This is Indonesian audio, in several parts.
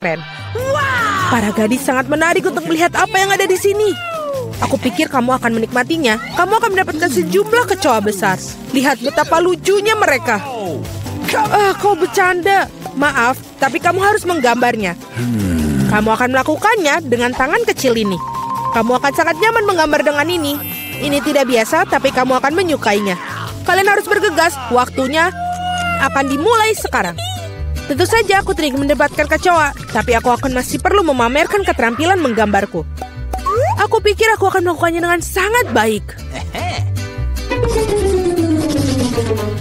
keren. Para gadis sangat menarik untuk melihat apa yang ada di sini. Aku pikir kamu akan menikmatinya. Kamu akan mendapatkan sejumlah kecoa besar. Lihat betapa lucunya mereka. Kau bercanda. Maaf, tapi kamu harus menggambarnya. Kamu akan melakukannya dengan tangan kecil ini. Kamu akan sangat nyaman menggambar dengan ini. Ini tidak biasa, tapi kamu akan menyukainya. Kalian harus bergegas. Waktunya akan dimulai sekarang. Tentu saja aku tidak ingin mendapatkan kecoa, tapi aku akan masih perlu memamerkan keterampilan menggambarku. Aku pikir aku akan melakukannya dengan sangat baik.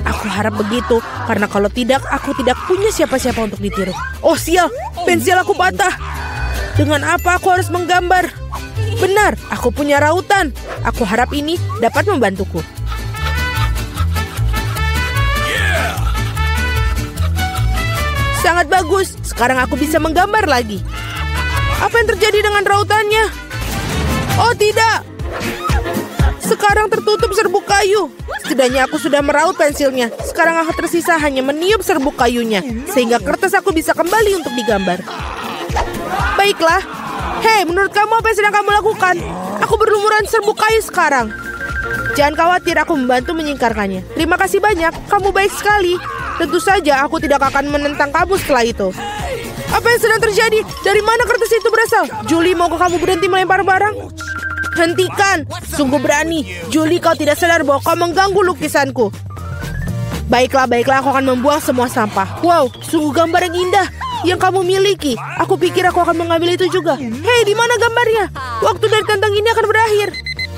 Aku harap begitu, karena kalau tidak, aku tidak punya siapa-siapa untuk ditiru. Oh sial, pensil aku patah. Dengan apa aku harus menggambar? Benar, aku punya rautan. Aku harap ini dapat membantuku. Sangat bagus, sekarang aku bisa menggambar lagi. Apa yang terjadi dengan rautannya? Oh tidak, sekarang tertutup serbuk kayu. Setidaknya aku sudah meraut pensilnya. Sekarang aku tersisa hanya meniup serbuk kayunya, sehingga kertas aku bisa kembali untuk digambar. Baiklah. Hei, menurut kamu apa yang sedang kamu lakukan? Aku berlumuran serbuk kayu sekarang. Jangan khawatir, aku membantu menyingkarkannya. Terima kasih banyak, kamu baik sekali. Tentu saja aku tidak akan menentang kamu setelah itu. Apa yang sedang terjadi? Dari mana kertas itu berasal? Julie, maukah kamu berhenti melempar barang? Hentikan! Sungguh berani. Julie, kau tidak sadar bahwa kau mengganggu lukisanku. Baiklah, aku akan membuang semua sampah. Wow, sungguh gambar yang indah yang kamu miliki. Aku pikir aku akan mengambil itu juga. Hei, di mana gambarnya? Waktu dari tantangan ini akan berakhir.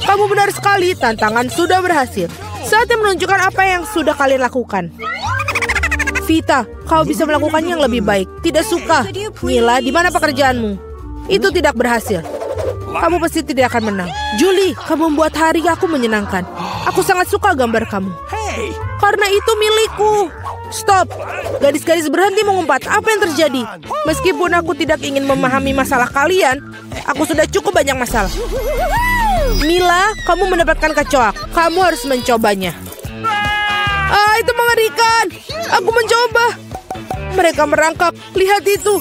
Kamu benar sekali, tantangan sudah berhasil. Saatnya menunjukkan apa yang sudah kalian lakukan. Vita, kau bisa melakukannya yang lebih baik. Tidak suka. Mila, di mana pekerjaanmu? Itu tidak berhasil. Kamu pasti tidak akan menang. Julie, kamu membuat hari aku menyenangkan. Aku sangat suka gambar kamu. Karena itu milikku. Stop. Gadis-gadis berhenti mengumpat. Apa yang terjadi? Meskipun aku tidak ingin memahami masalah kalian, aku sudah cukup banyak masalah. Mila, kamu mendapatkan kecoa. Kamu harus mencobanya. Itu mengerikan. Aku mencoba. Mereka merangkap. Lihat itu.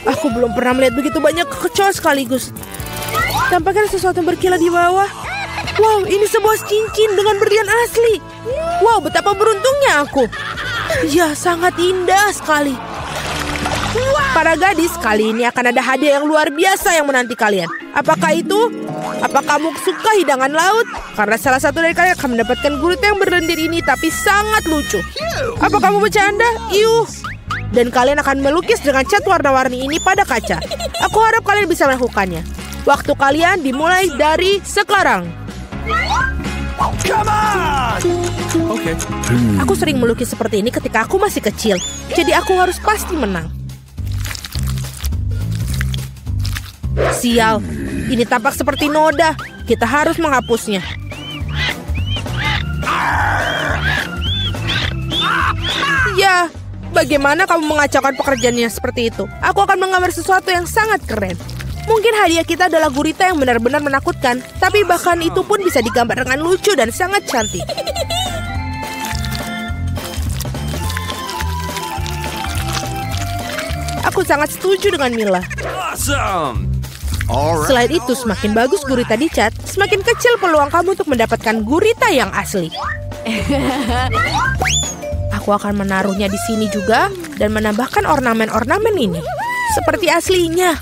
Aku belum pernah melihat begitu banyak kecoa sekaligus. Tampaknya sesuatu yang berkilat di bawah. Wow, ini sebuah cincin dengan berlian asli. Wow, betapa beruntungnya aku. Ya, sangat indah sekali. Para gadis, kali ini akan ada hadiah yang luar biasa yang menanti kalian. Apakah itu? Apa kamu suka hidangan laut? Karena salah satu dari kalian akan mendapatkan gurita yang berlendir ini, tapi sangat lucu. Apa kamu bercanda? Iuh. Dan kalian akan melukis dengan cat warna-warni ini pada kaca. Aku harap kalian bisa melakukannya. Waktu kalian dimulai dari sekarang. Okay. Aku sering melukis seperti ini ketika aku masih kecil. Jadi aku harus pasti menang. Sial, ini tampak seperti noda. Kita harus menghapusnya. Ya, bagaimana kamu mengacaukan pekerjaannya seperti itu? Aku akan menggambar sesuatu yang sangat keren. Mungkin hadiah kita adalah gurita yang benar-benar menakutkan, tapi bahkan itu pun bisa digambar dengan lucu dan sangat cantik. Aku sangat setuju dengan Mila. Awesome. Selain itu, semakin bagus gurita dicat, semakin kecil peluang kamu untuk mendapatkan gurita yang asli. Aku akan menaruhnya di sini juga dan menambahkan ornamen-ornamen ini. Seperti aslinya.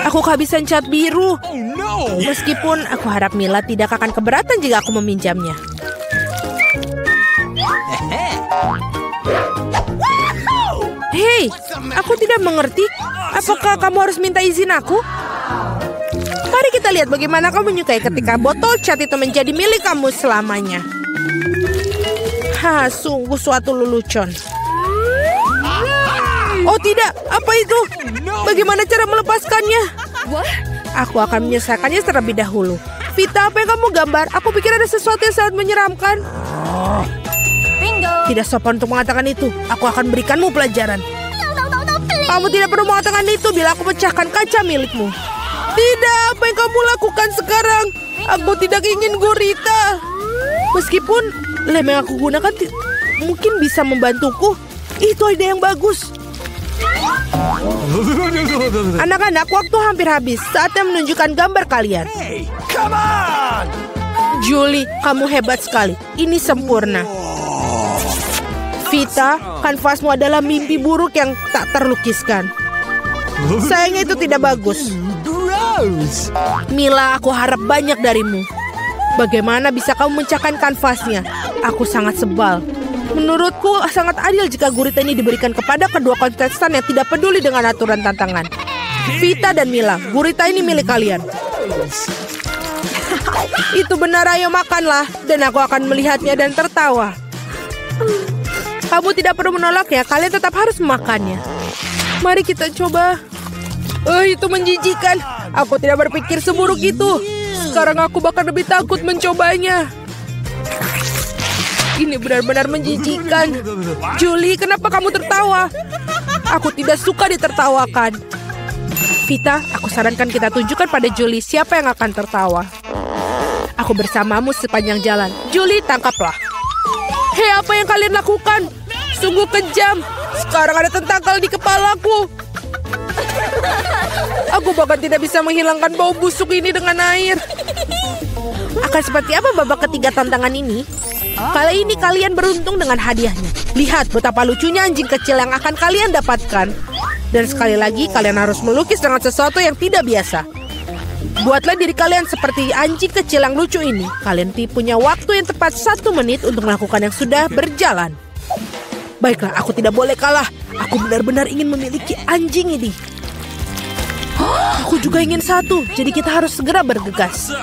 Aku kehabisan cat biru. Meskipun aku harap Mila tidak akan keberatan jika aku meminjamnya. Hei, aku tidak mengerti. Apakah kamu harus minta izin aku? Mari kita lihat bagaimana kamu menyukai ketika botol cat itu menjadi milik kamu selamanya. Sungguh suatu lelucon. Oh tidak, apa itu? Bagaimana cara melepaskannya? Aku akan menyelesaikannya terlebih dahulu. Vita, apa yang kamu gambar? Aku pikir ada sesuatu yang sangat menyeramkan. Tidak sopan untuk mengatakan itu. Aku akan berikanmu pelajaran. Kamu tidak perlu mengatakan itu bila aku pecahkan kaca milikmu. Tidak, apa yang kamu lakukan sekarang? Aku tidak ingin gurita. Meskipun lem yang aku gunakan mungkin bisa membantuku. Itu ide yang bagus. Anak-anak, waktu hampir habis. Saatnya menunjukkan gambar kalian. Hey, come on! Julie, kamu hebat sekali. Ini sempurna. Vita, kanvasmu adalah mimpi buruk yang tak terlukiskan. Sayangnya itu tidak bagus. Gross! Mila, aku harap banyak darimu. Bagaimana bisa kamu memecahkan kanvasnya? Aku sangat sebal. Menurutku sangat adil jika gurita ini diberikan kepada kedua kontestan yang tidak peduli dengan aturan tantangan. Vita dan Mila, gurita ini milik kalian. Itu benar, ayo makanlah. Dan aku akan melihatnya dan tertawa. Kamu tidak perlu menolaknya, kalian tetap harus memakannya. Mari kita coba. Itu menjijikan. Aku tidak berpikir seburuk itu. Sekarang aku bahkan lebih takut mencobanya. Ini benar-benar menjijikan. Julie, kenapa kamu tertawa? Aku tidak suka ditertawakan. Vita, aku sarankan kita tunjukkan pada Julie siapa yang akan tertawa. Aku bersamamu sepanjang jalan. Julie, tangkaplah. Hei, apa yang kalian lakukan? Sungguh kejam. Sekarang ada tentakel di kepalaku. Aku bahkan tidak bisa menghilangkan bau busuk ini dengan air. Akan seperti apa babak ketiga tantangan ini? Kali ini kalian beruntung dengan hadiahnya. Lihat betapa lucunya anjing kecil yang akan kalian dapatkan. Dan sekali lagi kalian harus melukis dengan sesuatu yang tidak biasa. Buatlah diri kalian seperti anjing kecil yang lucu ini. Kalian punya waktu yang tepat 1 menit untuk melakukan yang sudah berjalan. Baiklah, aku tidak boleh kalah. Aku benar-benar ingin memiliki anjing ini. Aku juga ingin satu, jadi kita harus segera bergegas.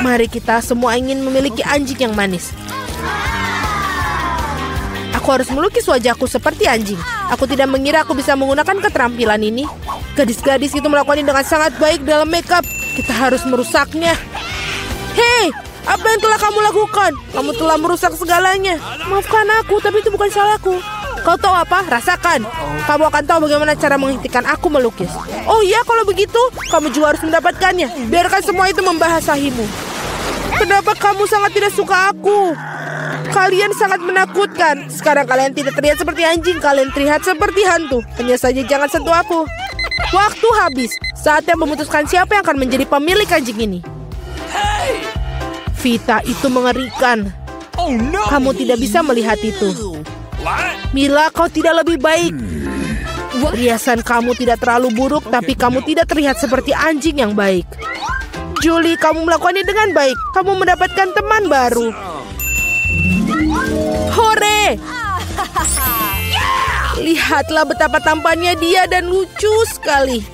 Mari kita semua ingin memiliki anjing yang manis. Aku harus melukis wajahku seperti anjing. Aku tidak mengira aku bisa menggunakan keterampilan ini. Gadis-gadis itu melakukannya dengan sangat baik dalam makeup. Kita harus merusaknya. Hei, apa yang telah kamu lakukan? Kamu telah merusak segalanya. Maafkan aku, tapi itu bukan salahku. Kau tahu apa? Rasakan. Kamu akan tahu bagaimana cara menghentikan aku melukis. Oh iya, kalau begitu, kamu juga harus mendapatkannya. Biarkan semua itu membahasahimu. Kenapa kamu sangat tidak suka aku? Kalian sangat menakutkan. Sekarang kalian tidak terlihat seperti anjing. Kalian terlihat seperti hantu. Hanya saja jangan sentuh aku. Waktu habis. Saatnya memutuskan siapa yang akan menjadi pemilik anjing ini. Vita, itu mengerikan. Kamu tidak bisa melihat itu. Mila, kau tidak lebih baik. Riasan kamu tidak terlalu buruk, tapi kamu tidak terlihat seperti anjing yang baik. Julie, kamu melakukannya dengan baik. Kamu mendapatkan teman baru. Hore! Lihatlah betapa tampannya dia dan lucu sekali.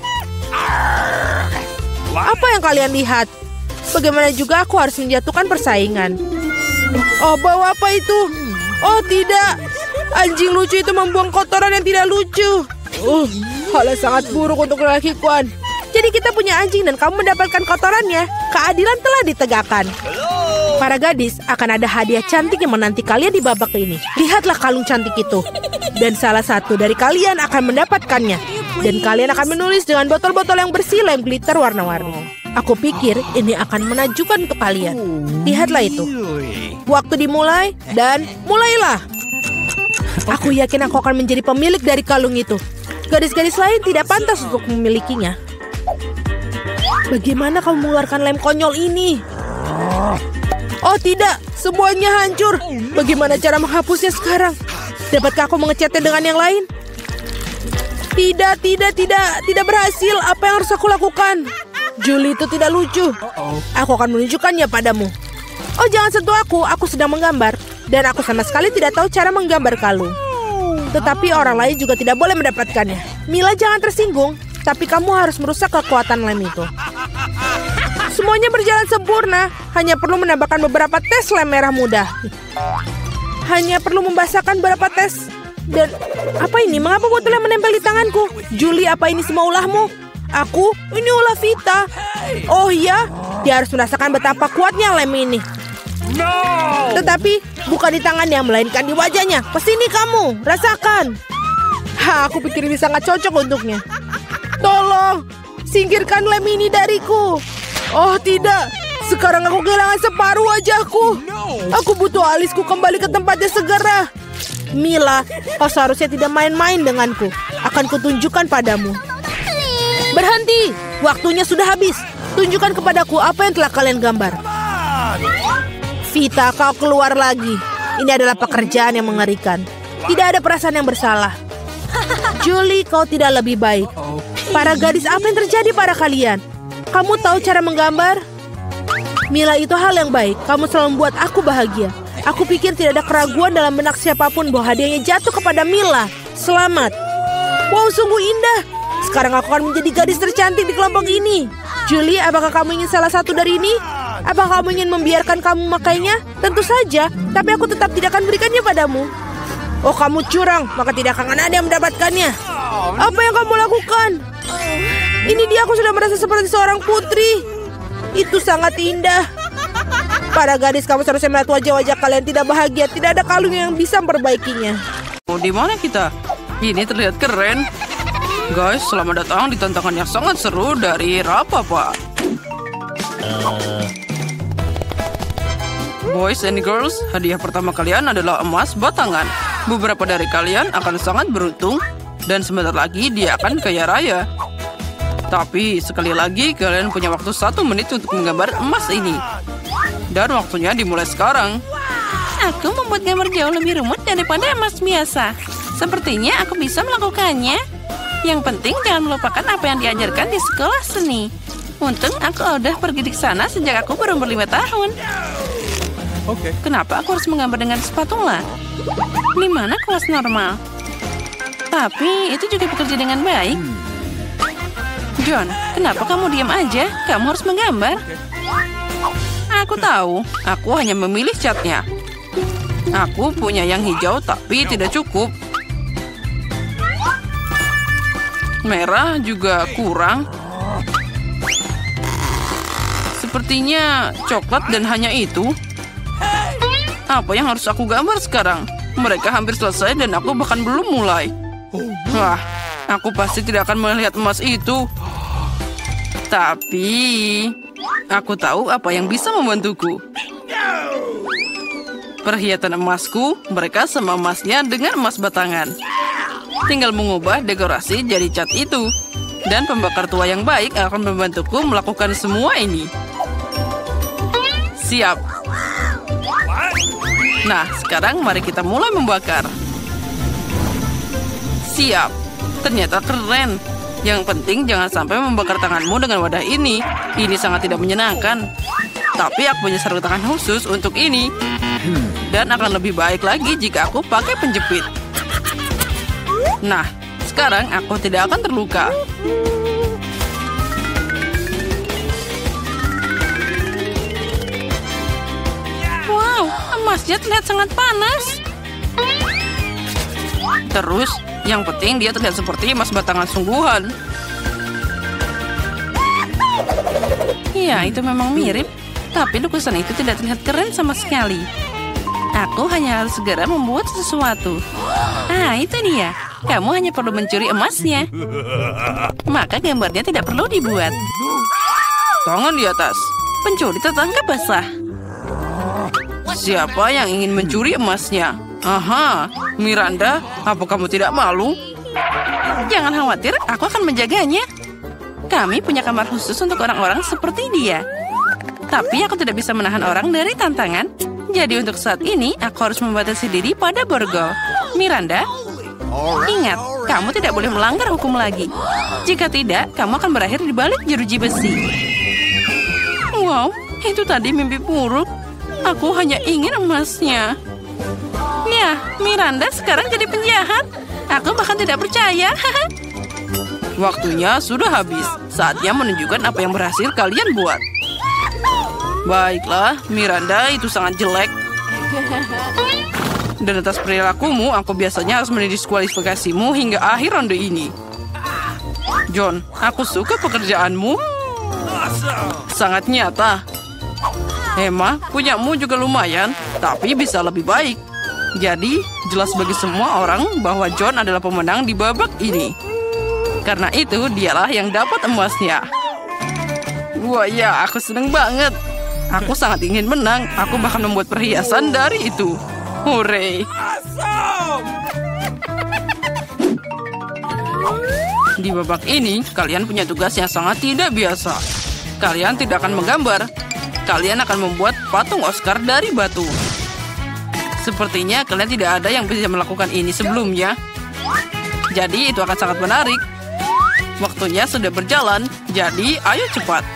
Apa yang kalian lihat? Bagaimana juga aku harus menjatuhkan persaingan. Oh, bawa apa itu? Oh, tidak. Anjing lucu itu membuang kotoran yang tidak lucu. Hal yang sangat buruk untuk lelaki-kuan. Jadi kita punya anjing dan kamu mendapatkan kotorannya. Keadilan telah ditegakkan. Para gadis, akan ada hadiah cantik yang menanti kalian di babak ini. Lihatlah kalung cantik itu. Dan salah satu dari kalian akan mendapatkannya. Dan kalian akan menulis dengan botol-botol yang bersih lem glitter warna-warni. Aku pikir ini akan menakjubkan untuk kalian. Lihatlah itu. Waktu dimulai dan mulailah. Aku yakin aku akan menjadi pemilik dari kalung itu. Gadis-gadis lain tidak pantas untuk memilikinya. Bagaimana kamu mengeluarkan lem konyol ini? Oh tidak, semuanya hancur. Bagaimana cara menghapusnya sekarang? Dapatkah aku mengecatnya dengan yang lain? Tidak berhasil. Apa yang harus aku lakukan? Julie itu tidak lucu. Aku akan menunjukkannya padamu. Oh jangan sentuh aku sedang menggambar. Dan aku sama sekali tidak tahu cara menggambar kalung. Tetapi orang lain juga tidak boleh mendapatkannya. Mila, jangan tersinggung. Tapi kamu harus merusak kekuatan lem itu. Semuanya berjalan sempurna. Hanya perlu menambahkan beberapa tes lem merah muda. Hanya perlu membasahkan beberapa tes. Dan apa ini? Mengapa botolnya menempel di tanganku? Julie, apa ini semua ulahmu? Ini ulah Vita. Oh iya, dia harus merasakan betapa kuatnya lem ini. Tetapi bukan di tangannya, melainkan di wajahnya. Kesini kamu, rasakan. Aku pikir ini sangat cocok untuknya. Tolong, singkirkan lem ini dariku. Oh tidak, sekarang aku kehilangan separuh wajahku. Aku butuh alisku kembali ke tempatnya segera. Mila, kau seharusnya tidak main-main denganku. Akan kutunjukkan padamu. Berhenti, waktunya sudah habis. Tunjukkan kepadaku apa yang telah kalian gambar. Vita, kau keluar lagi. Ini adalah pekerjaan yang mengerikan. Tidak ada perasaan yang bersalah. Julie, kau tidak lebih baik. Para gadis, apa yang terjadi pada kalian? Kamu tahu cara menggambar? Mila, itu hal yang baik. Kamu selalu membuat aku bahagia. Aku pikir tidak ada keraguan dalam benak siapapun bahwa hadiahnya jatuh kepada Mila. Selamat. Wow, sungguh indah. Sekarang aku akan menjadi gadis tercantik di kelompok ini. Julie, apakah kamu ingin salah satu dari ini? Apakah kamu ingin membiarkan kamu memakainya? Tentu saja, tapi aku tetap tidak akan berikannya padamu. Oh, kamu curang, maka tidak akan ada yang mendapatkannya. Apa yang kamu lakukan? Ini dia, aku sudah merasa seperti seorang putri. Itu sangat indah. Para gadis, kamu seharusnya melihat wajah-wajah kalian tidak bahagia. Tidak ada kalung yang bisa memperbaikinya. Oh, di mana kita? Ini terlihat keren. Guys, selamat datang di tantangan yang sangat seru dari Rapapa. Boys and girls, hadiah pertama kalian adalah emas batangan. Beberapa dari kalian akan sangat beruntung, dan sebentar lagi dia akan kaya raya. Tapi sekali lagi kalian punya waktu 1 menit untuk menggambar emas ini. Dan waktunya dimulai sekarang. Aku membuat gambar jauh lebih rumit daripada emas biasa. Sepertinya aku bisa melakukannya. Yang penting jangan melupakan apa yang diajarkan di sekolah seni. Untung aku udah pergi di sana sejak aku berumur 5 tahun. Kenapa aku harus menggambar dengan spatula? Di mana kelas normal? Tapi itu juga bekerja dengan baik. John, kenapa kamu diam aja? Kamu harus menggambar. Aku tahu, aku hanya memilih catnya. Aku punya yang hijau tapi tidak cukup. Merah juga kurang. Sepertinya coklat dan hanya itu. Apa yang harus aku gambar sekarang? Mereka hampir selesai dan aku bahkan belum mulai. Wah, aku pasti tidak akan melihat emas itu. Tapi aku tahu apa yang bisa membantuku. Perhiasan emasku, mereka sama emasnya dengan emas batangan. Tinggal mengubah dekorasi jadi cat itu. Dan pembakar tua yang baik akan membantuku melakukan semua ini. Siap. Nah, sekarang mari kita mulai membakar. Siap. Ternyata keren. Yang penting jangan sampai membakar tanganmu dengan wadah ini. Ini sangat tidak menyenangkan. Tapi aku punya sarung tangan khusus untuk ini. Dan akan lebih baik lagi jika aku pakai penjepit. Nah, sekarang aku tidak akan terluka. Wow, emasnya terlihat sangat panas. Terus, yang penting dia terlihat seperti emas batangan sungguhan. Ya, itu memang mirip. Tapi lukisan itu tidak terlihat keren sama sekali. Aku hanya harus segera membuat sesuatu. Ah, itu dia. Kamu hanya perlu mencuri emasnya. Maka gambarnya tidak perlu dibuat. Tangan di atas. Pencuri tertangkap basah. Siapa yang ingin mencuri emasnya? Aha, Miranda, apa kamu tidak malu? Jangan khawatir, aku akan menjaganya. Kami punya kamar khusus untuk orang-orang seperti dia. Tapi aku tidak bisa menahan orang dari tantangan. Jadi untuk saat ini, aku harus membatasi diri pada borgol. Miranda, ingat, kamu tidak boleh melanggar hukum lagi. Jika tidak, kamu akan berakhir di balik jeruji besi. Wow, itu tadi mimpi buruk. Aku hanya ingin emasnya. Ya, Miranda sekarang jadi penjahat. Aku bahkan tidak percaya. Waktunya sudah habis. Saatnya menunjukkan apa yang berhasil kalian buat. Baiklah, Miranda, itu sangat jelek. Dan atas perilakumu, aku biasanya harus mendiskualifikasimu hingga akhir ronde ini. John, aku suka pekerjaanmu. Sangat nyata. Emma, punyamu juga lumayan, tapi bisa lebih baik. Jadi, jelas bagi semua orang bahwa John adalah pemenang di babak ini. Karena itu, dialah yang dapat emasnya. Wah ya, aku seneng banget. Aku sangat ingin menang. Aku bahkan membuat perhiasan dari itu. Hore! Di babak ini, kalian punya tugas yang sangat tidak biasa. Kalian tidak akan menggambar. Kalian akan membuat patung Oscar dari batu. Sepertinya kalian tidak ada yang bisa melakukan ini sebelumnya. Jadi itu akan sangat menarik. Waktunya sudah berjalan, jadi ayo cepat.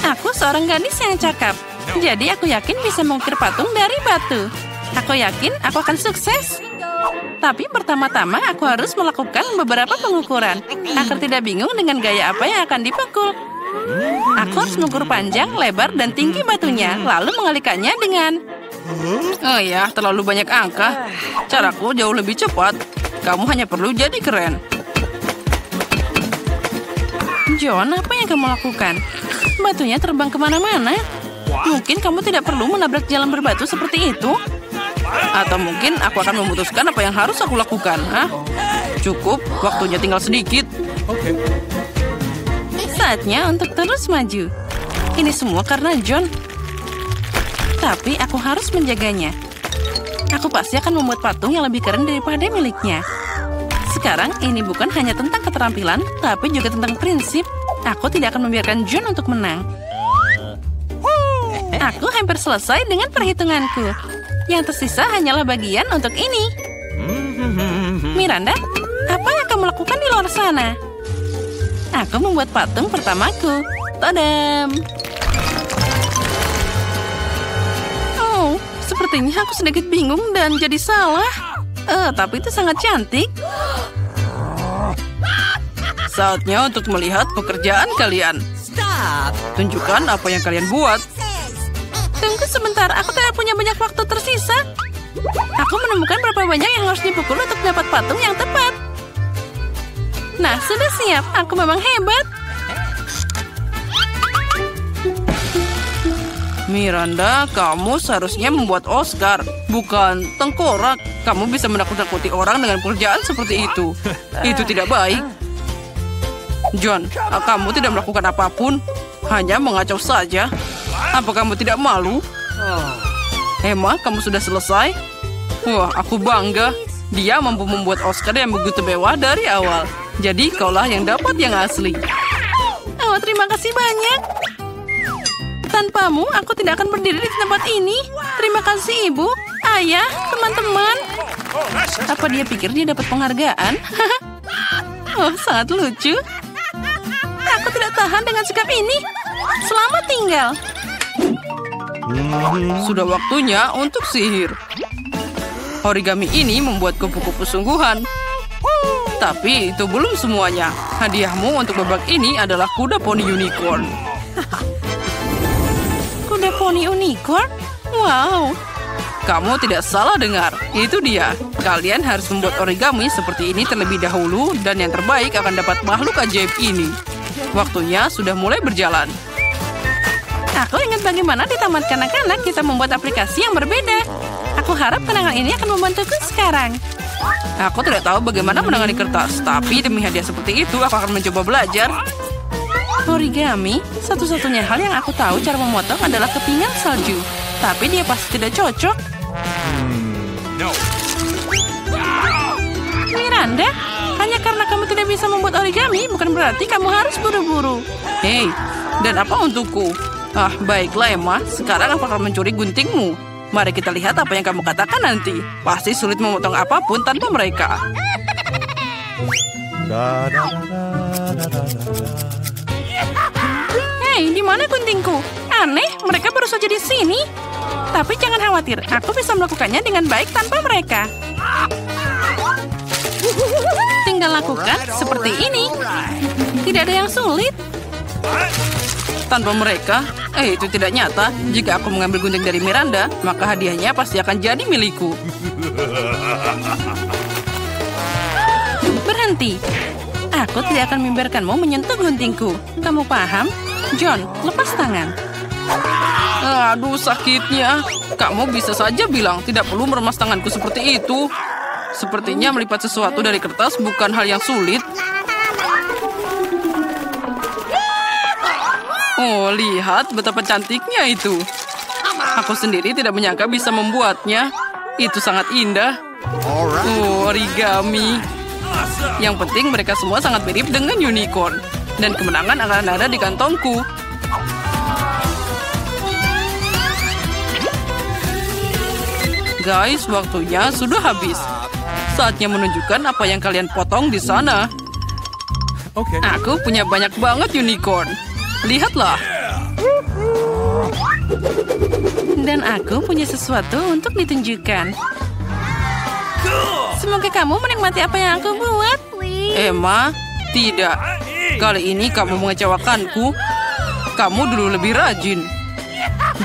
Aku seorang gadis yang cakep. Jadi aku yakin bisa mengukir patung dari batu. Aku yakin aku akan sukses. Tapi pertama-tama aku harus melakukan beberapa pengukuran agar tidak bingung dengan gaya apa yang akan dipukul. Aku harus mengukur panjang, lebar, dan tinggi batunya, lalu mengalikannya dengan... Oh ya, terlalu banyak angka. Caraku jauh lebih cepat. Kamu hanya perlu jadi keren. John, apa yang kamu lakukan? Batunya terbang kemana-mana. Mungkin kamu tidak perlu menabrak jalan berbatu seperti itu. Atau mungkin aku akan memutuskan apa yang harus aku lakukan. Hah? Cukup, waktunya tinggal sedikit. Saatnya untuk terus maju. Ini semua karena John. Tapi aku harus menjaganya. Aku pasti akan membuat patung yang lebih keren daripada miliknya. Sekarang ini bukan hanya tentang keterampilan, tapi juga tentang prinsip. Aku tidak akan membiarkan John untuk menang. Aku hampir selesai dengan perhitunganku. Yang tersisa hanyalah bagian untuk ini. Miranda, apa yang kamu lakukan di luar sana? Aku membuat patung pertamaku. Tadam! Oh, sepertinya aku sedikit bingung dan jadi salah. Tapi itu sangat cantik. Saatnya untuk melihat pekerjaan kalian. Tunjukkan apa yang kalian buat. Tunggu sebentar, aku tidak punya banyak waktu tersisa. Aku menemukan berapa banyak yang harus dipukul untuk dapat patung yang tepat. Nah, sudah siap. Aku memang hebat. Miranda, kamu seharusnya membuat Oscar, bukan tengkorak. Kamu bisa menakut-nakuti orang dengan pekerjaan seperti itu. Itu tidak baik. John, kamu tidak melakukan apapun. Hanya mengacau saja. Apa kamu tidak malu? Emma, kamu sudah selesai? Wah, aku bangga. Dia mampu membuat Oscar yang begitu mewah dari awal. Jadi kaulah yang dapat yang asli. Oh, terima kasih banyak. Tanpamu, aku tidak akan berdiri di tempat ini. Terima kasih, Ibu, Ayah, teman-teman. Apa dia pikir dia dapat penghargaan? Oh, sangat lucu. Aku tidak tahan dengan sikap ini. Selamat tinggal. Sudah waktunya untuk sihir. Origami ini membuat kupu-kupu sungguhan. Tapi itu belum semuanya. Hadiahmu untuk babak ini adalah kuda poni unicorn. Kuda poni unicorn? Wow. Kamu tidak salah dengar. Itu dia. Kalian harus membuat origami seperti ini terlebih dahulu. Dan yang terbaik akan dapat makhluk ajaib ini. Waktunya sudah mulai berjalan. Aku ingat bagaimana di taman kanak-kanak kita membuat aplikasi yang berbeda. Aku harap kenangan ini akan membantuku sekarang. Aku tidak tahu bagaimana menangani kertas. Tapi demi hadiah seperti itu, aku akan mencoba belajar. Origami, satu-satunya hal yang aku tahu cara memotong adalah kepingan salju. Tapi dia pasti tidak cocok. Miranda, hanya karena kamu tidak bisa membuat origami, bukan berarti kamu harus buru-buru. Hei, dan apa untukku? Ah, baiklah Emma. Sekarang aku akan mencuri guntingmu. Mari kita lihat apa yang kamu katakan nanti. Pasti sulit memotong apapun tanpa mereka. Hei, di mana guntingku? Aneh, mereka baru saja di sini. Tapi jangan khawatir, aku bisa melakukannya dengan baik tanpa mereka. Tinggal lakukan seperti ini. Tidak ada yang sulit. Tanpa mereka, itu tidak nyata. Jika aku mengambil gunting dari Miranda, maka hadiahnya pasti akan jadi milikku. Berhenti. Aku tidak akan membiarkanmu menyentuh guntingku. Kamu paham? John, lepas tangan. Aduh, sakitnya. Kamu bisa saja bilang tidak perlu meremas tanganku seperti itu. Sepertinya melipat sesuatu dari kertas bukan hal yang sulit. Oh, lihat betapa cantiknya itu. Aku sendiri tidak menyangka bisa membuatnya. Itu sangat indah. Origami. Yang penting mereka semua sangat mirip dengan unicorn. Dan kemenangan akan ada di kantongku. Guys, waktunya sudah habis. Saatnya menunjukkan apa yang kalian potong di sana. Aku punya banyak banget unicorn. Lihatlah. Dan aku punya sesuatu untuk ditunjukkan. Semoga kamu menikmati apa yang aku buat. Emma, tidak. Kali ini kamu mengecewakanku. Kamu dulu lebih rajin.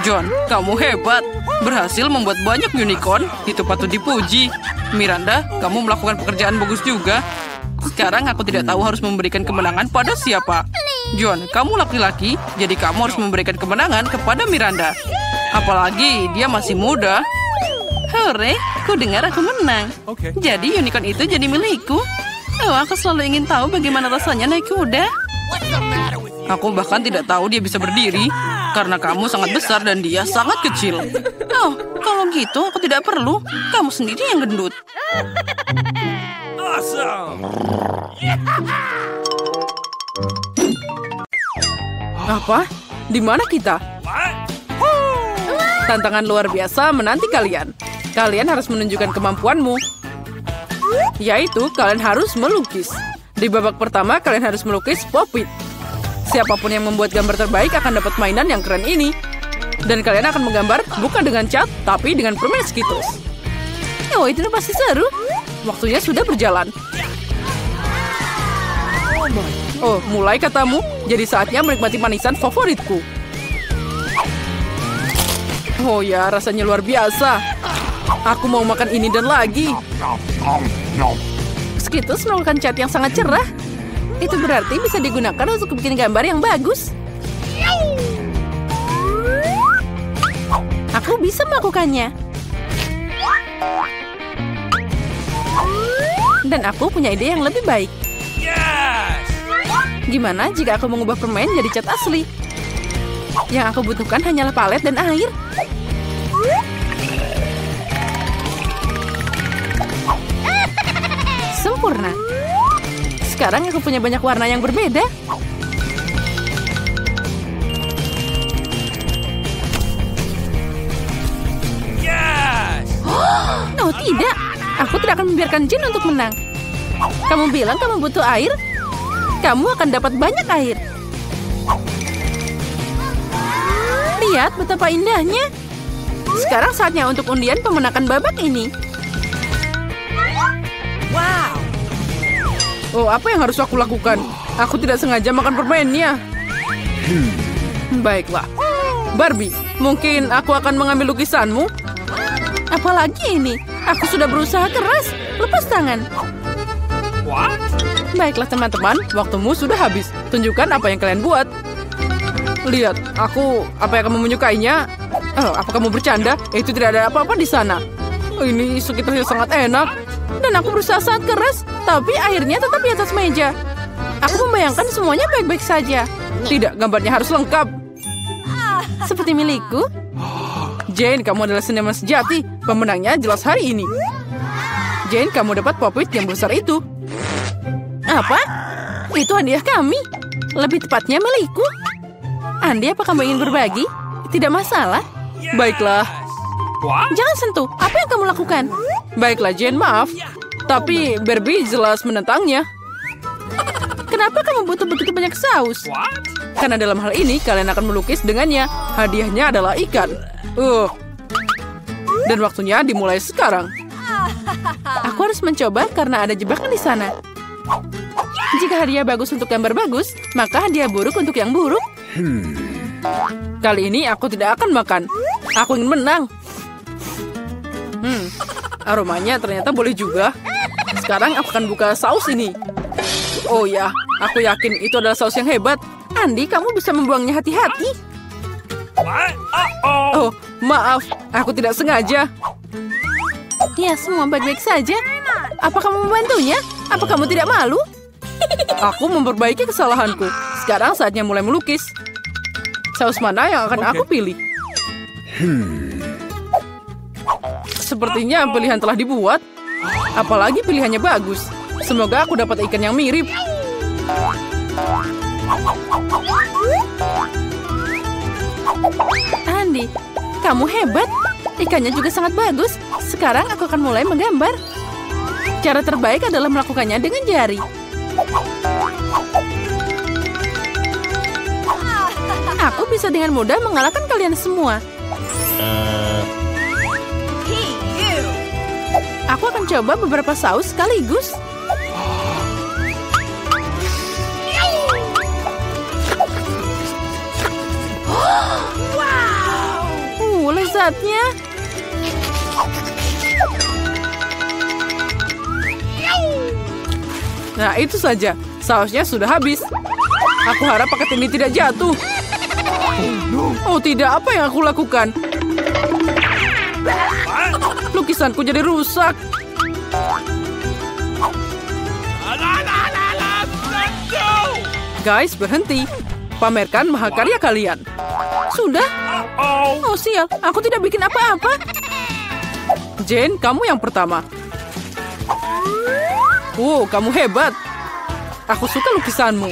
John, kamu hebat. Berhasil membuat banyak unicorn. Itu patut dipuji. Miranda, kamu melakukan pekerjaan bagus juga. Sekarang aku tidak tahu harus memberikan kemenangan pada siapa. John, kamu laki-laki, jadi kamu harus memberikan kemenangan kepada Miranda. Apalagi dia masih muda. Hore, ku dengar aku menang. Jadi unicorn itu jadi milikku. Oh, aku selalu ingin tahu bagaimana rasanya naik kuda. Aku bahkan tidak tahu dia bisa berdiri. Karena kamu sangat besar dan dia sangat kecil. Oh, kalau gitu aku tidak perlu. Kamu sendiri yang gendut. Apa? Di mana kita? Tantangan luar biasa menanti kalian. Kalian harus menunjukkan kemampuanmu. Yaitu, kalian harus melukis. Di babak pertama, kalian harus melukis Pop-It. Siapapun yang membuat gambar terbaik akan dapat mainan yang keren ini. Dan kalian akan menggambar bukan dengan cat, tapi dengan permen Skittles. Oh, itu pasti seru. Waktunya sudah berjalan. Oh, mulai katamu. Jadi saatnya menikmati manisan favoritku. Oh ya, rasanya luar biasa. Aku mau makan ini dan lagi. Skittles merupakan cat yang sangat cerah. Itu berarti bisa digunakan untuk bikin gambar yang bagus. Aku bisa melakukannya. Dan aku punya ide yang lebih baik. Gimana jika aku mengubah permen jadi cat asli? Yang aku butuhkan hanyalah palet dan air. Sempurna. Sekarang aku punya banyak warna yang berbeda. Oh tidak, aku tidak akan membiarkan Jin untuk menang. Kamu bilang kamu butuh air? Kamu akan dapat banyak air. Lihat betapa indahnya. Sekarang saatnya untuk undian pemenangan babak ini. Oh, apa yang harus aku lakukan? Aku tidak sengaja makan permennya. Baiklah. Barbie, mungkin aku akan mengambil lukisanmu? Apalagi ini? Aku sudah berusaha keras. Lepas tangan. Baiklah teman-teman, waktumu sudah habis. Tunjukkan apa yang kalian buat. Lihat, apa yang kamu menyukainya? Oh, apa kamu bercanda? Itu tidak ada apa-apa di sana. Ini sekitarnya sangat enak. Dan aku berusaha sangat keras, tapi akhirnya tetap di atas meja. Aku membayangkan semuanya baik-baik saja. Tidak, gambarnya harus lengkap. Seperti milikku. Jane, kamu adalah seniman sejati. Pemenangnya jelas hari ini. Jane, kamu dapat Pop-It yang besar itu. Apa? Itu hadiah kami. Lebih tepatnya milikku. Andi, apa kamu ingin berbagi? Tidak masalah. Baiklah. Jangan sentuh. Apa yang kamu lakukan? Baiklah, Jane, maaf. Tapi Barbie jelas menentangnya. Kenapa kamu butuh begitu banyak saus? Karena dalam hal ini kalian akan melukis dengannya. Hadiahnya adalah ikan. Dan waktunya dimulai sekarang. Aku harus mencoba karena ada jebakan di sana. Jika hadiah bagus untuk gambar bagus, maka hadiah buruk untuk yang buruk. Kali ini aku tidak akan makan. Aku ingin menang. Aromanya ternyata boleh juga. Sekarang aku akan buka saus ini. Oh ya, aku yakin itu adalah saus yang hebat. Andi, kamu bisa membuangnya hati-hati. Oh, maaf. Aku tidak sengaja. Ya, semua baik-baik saja. Apa kamu membantunya? Apa kamu tidak malu? Aku memperbaiki kesalahanku. Sekarang saatnya mulai melukis. Saus mana yang akan aku pilih? Sepertinya pilihan telah dibuat. Apalagi pilihannya bagus. Semoga aku dapat ikan yang mirip. Andy, kamu hebat. Ikannya juga sangat bagus. Sekarang aku akan mulai menggambar. Cara terbaik adalah melakukannya dengan jari. Aku bisa dengan mudah mengalahkan kalian semua. Aku akan coba beberapa saus sekaligus. Lezatnya. Nah, itu saja. Sausnya sudah habis. Aku harap paket ini tidak jatuh. Oh tidak, apa yang aku lakukan? Lukisanku jadi rusak. Guys, berhenti. Pamerkan mahakarya kalian. Sudah? Oh sial, aku tidak bikin apa-apa. Jane, kamu yang pertama. Wow, kamu hebat. Aku suka lukisanmu.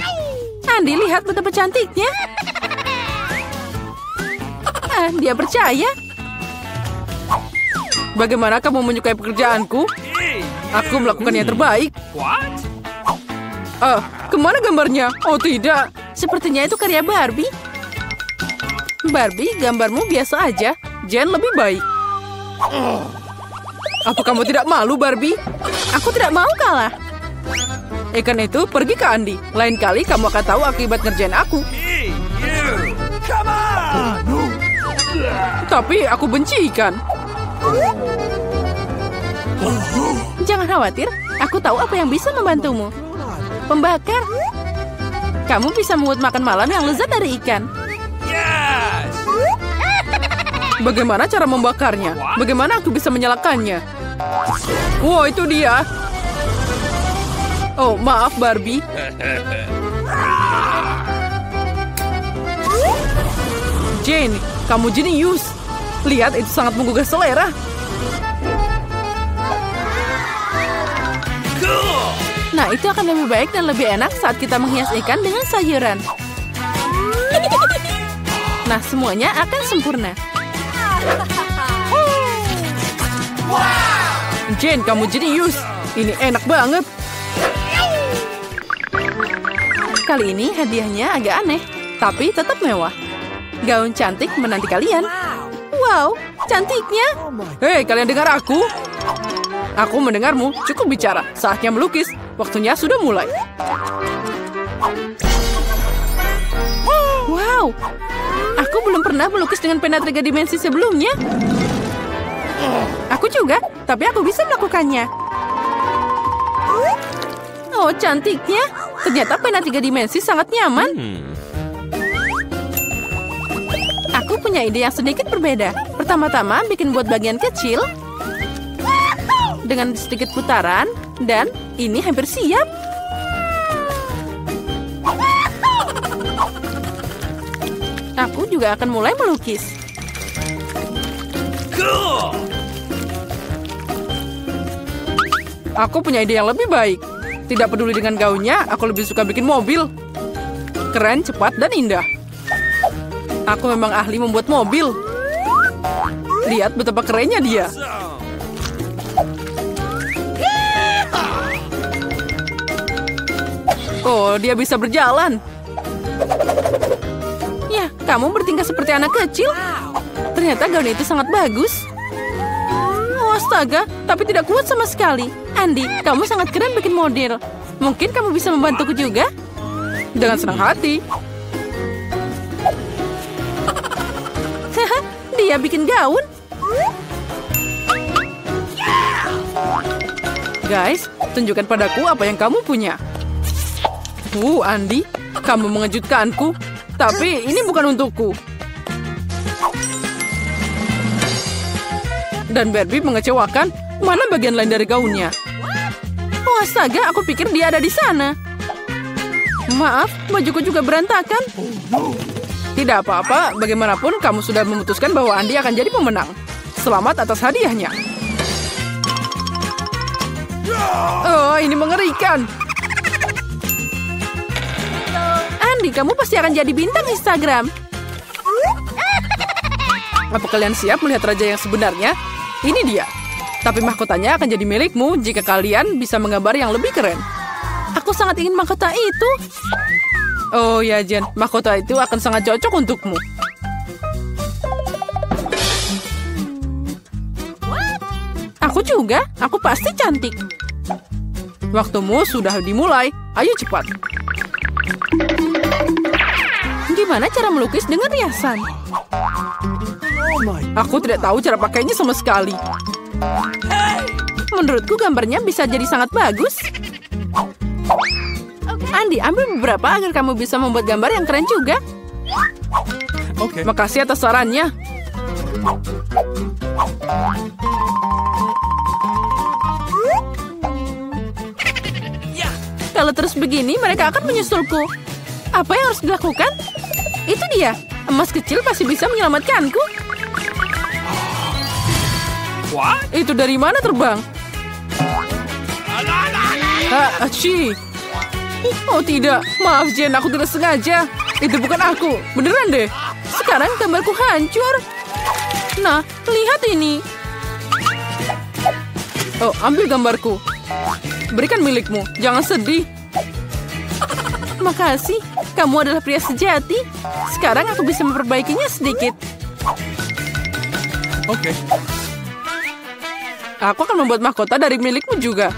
Andy, lihat betapa cantiknya. Dia percaya. Bagaimana kamu menyukai pekerjaanku? Aku melakukan yang terbaik. Kemana gambarnya? Oh tidak. Sepertinya itu karya Barbie. Barbie, gambarmu biasa aja. Jane lebih baik. Apa kamu tidak malu, Barbie? Aku tidak mau kalah. Ikan itu pergi ke Andy. Lain kali kamu akan tahu akibat ngerjain aku. Come on! Tapi aku benci ikan. Jangan khawatir, aku tahu apa yang bisa membantumu. Pembakar. Kamu bisa membuat makan malam yang lezat dari ikan. Bagaimana cara membakarnya? Bagaimana aku bisa menyalakannya? Wow, itu dia. Oh, maaf Barbie. Jane, kamu jenius. Lihat, itu sangat menggugah selera. Nah, itu akan lebih baik dan lebih enak saat kita menghias ikan dengan sayuran. Nah, semuanya akan sempurna. Jane, kamu jenius. Ini enak banget. Kali ini hadiahnya agak aneh, tapi tetap mewah. Gaun cantik menanti kalian. Wow, cantiknya. Hei, kalian dengar aku? Aku mendengarmu. Cukup bicara. Saatnya melukis. Waktunya sudah mulai. Wow, aku belum pernah melukis dengan pena 3 dimensi sebelumnya. Aku juga, tapi aku bisa melakukannya. Oh, cantiknya. Ternyata pena 3 dimensi sangat nyaman. Aku punya ide yang sedikit berbeda. Pertama-tama, bikin buat bagian kecil. Dengan sedikit putaran. Dan ini hampir siap. Aku juga akan mulai melukis. Aku punya ide yang lebih baik. Tidak peduli dengan gaunnya, aku lebih suka bikin mobil. Keren, cepat, dan indah. Aku memang ahli membuat mobil. Lihat betapa kerennya dia. Oh, dia bisa berjalan. Ya, kamu bertingkah seperti anak kecil. Ternyata gaun itu sangat bagus. Oh, astaga, tapi tidak kuat sama sekali. Andy, kamu sangat keren bikin model. Mungkin kamu bisa membantuku juga? Dengan senang hati. Dia bikin gaun. Guys, tunjukkan padaku apa yang kamu punya. Andy, kamu mengejutkanku. Tapi ini bukan untukku. Dan Barbie mengecewakan. Mana bagian lain dari gaunnya? Oh, astaga, aku pikir dia ada di sana. Maaf, bajuku juga berantakan. Tidak apa-apa, bagaimanapun kamu sudah memutuskan bahwa Andi akan jadi pemenang. Selamat atas hadiahnya. Oh, ini mengerikan. Andi, kamu pasti akan jadi bintang Instagram. Apa kalian siap melihat raja yang sebenarnya? Ini dia. Tapi mahkotanya akan jadi milikmu jika kalian bisa menggambar yang lebih keren. Aku sangat ingin mahkota itu. Oh ya, Jen. Mahkota itu akan sangat cocok untukmu. Aku juga. Aku pasti cantik. Waktumu sudah dimulai. Ayo cepat. Gimana cara melukis dengan riasan? Aku tidak tahu cara pakainya sama sekali. Menurutku gambarnya bisa jadi sangat bagus. Andi, ambil beberapa agar kamu bisa membuat gambar yang keren juga. Okay. Makasih atas sarannya. Kalau terus begini, mereka akan menyusulku. Apa yang harus dilakukan? Itu dia. Emas kecil pasti bisa menyelamatkanku. What? Itu dari mana terbang? Aci. Oh tidak, maaf Jen, aku tidak sengaja. Itu bukan aku, beneran deh. Sekarang gambarku hancur. Nah, lihat ini. Oh, ambil gambarku. Berikan milikmu, jangan sedih. Makasih, kamu adalah pria sejati. Sekarang aku bisa memperbaikinya sedikit. Okay. Aku akan membuat mahkota dari milikmu juga.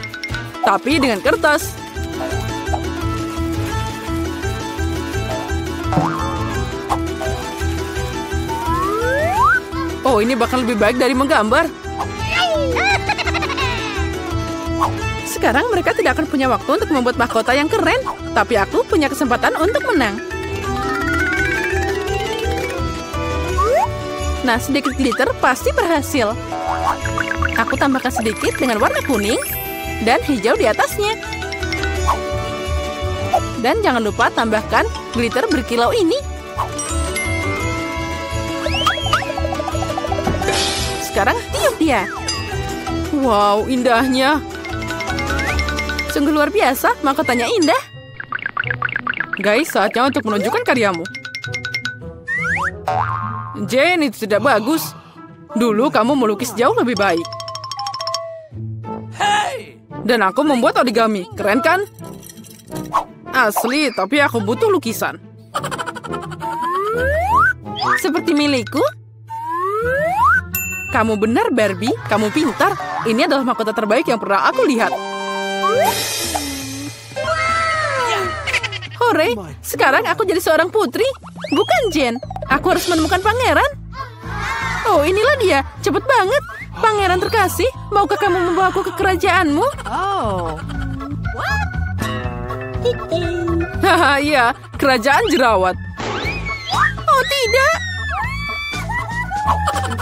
Tapi dengan kertas. Oh, ini bakal lebih baik dari menggambar. Sekarang mereka tidak akan punya waktu untuk membuat mahkota yang keren. Tapi aku punya kesempatan untuk menang. Nah, sedikit glitter pasti berhasil. Aku tambahkan sedikit dengan warna kuning dan hijau di atasnya. Dan jangan lupa tambahkan glitter berkilau ini. Sekarang tiup dia. Wow, indahnya. Sungguh luar biasa, mahkotanya indah. Guys, saatnya untuk menunjukkan karyamu. Jane, itu tidak bagus. Dulu kamu melukis jauh lebih baik. Dan aku membuat origami. Keren kan? Asli, tapi aku butuh lukisan. Seperti milikku. Kamu benar, Barbie. Kamu pintar. Ini adalah mahkota terbaik yang pernah aku lihat. Hore, sekarang aku jadi seorang putri. Bukan Jen. Aku harus menemukan pangeran. Oh, inilah dia. Cepet banget. Pangeran terkasih, maukah kamu membawaku ke kerajaanmu? Oh. Haha, iya. Kerajaan jerawat. Oh, tidak.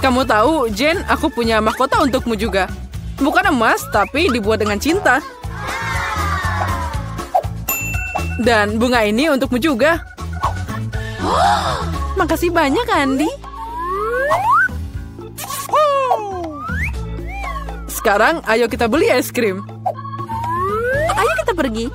Kamu tahu, Jen, aku punya mahkota untukmu juga. Bukan emas, tapi dibuat dengan cinta. Dan bunga ini untukmu juga. Makasih banyak, Andi. Sekarang, ayo kita beli es krim. Ayo kita pergi.